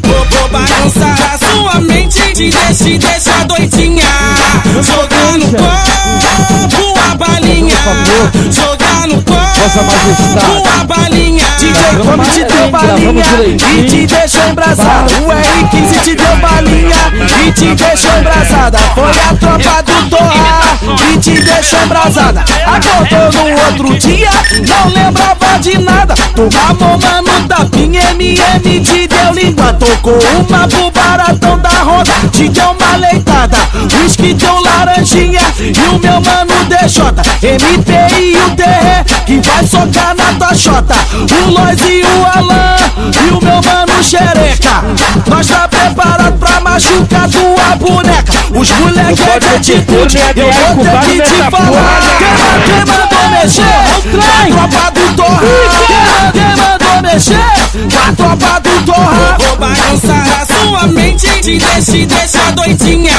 Vou balançar a sua mente, te deixa doidinha. Jogar no corpo a balinha, jogar no corpo a balinha. DJ Come te deu balinha e te deixou embrasada. O R15 te deu balinha e te deixou embrasada. Foi a tropa do Torra e te deixou embrasada. Acordou no outro dia, não lembrava de nada. Tomou mano tapinha, MM te deu língua. Tocou uma pro baratão da roda, te deu uma leitada. Whisky deu laranjinha e o meu mano DJ MP e o TR que vai socar na tua xota. O Lois e o Alan e o meu mano Xereca. Nós tá preparado pra machucar tua boneca. Os moleques é de atitude, eu vou ter que te falar. Quem mandou mexer? A tropa do Torra. Quem mandou mexer? A tropa do Torra. Vou balançar a sua mente, te deixa doidinha.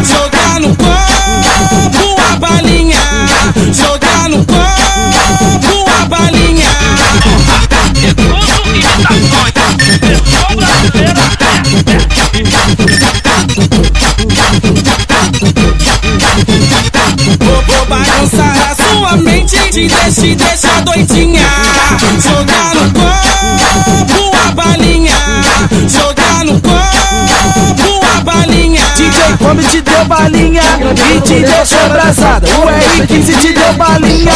Jogar no corpo a balinha, jogar no corpo a balinha. Vou balançar a sua mente, te deixa doidinha. Jogar no corpo a balinha, jogar no corpo a balinha. DJ Come te deu balinha e te deixou embrasada. O R15 te deu balinha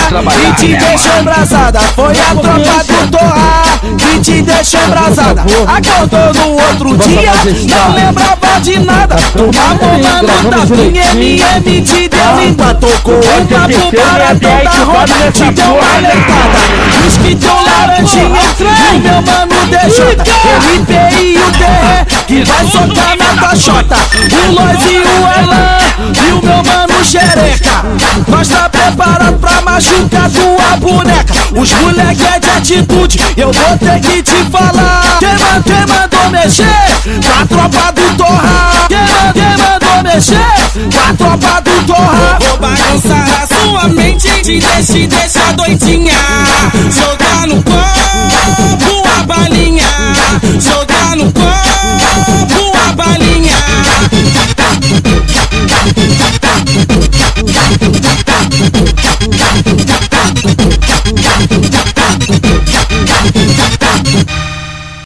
e te deixou embrasada. Foi a tropa do Torra que te deixou embrasada. Acordou no outro dia, não lembrava de nada. Tomou mano tapinha, MM te deu língua. Tocou uma pro baratão da roda, te deu uma leitada. Whisky deu laranjinha e o meu mano DJ MP e o TR que vai socar na tua xota. O Lois e o Alan e o meu mano Xereca. Nós tá preparado pra machucar tua boneca. Os moleque é de atitude, eu vou ter que te falar. Quem mandou mexer? A tropa do Torra. Quem mandou mexer? A tropa do Torra. Vou balançar a sua mente, te deixa doidinha. Jogar no corpo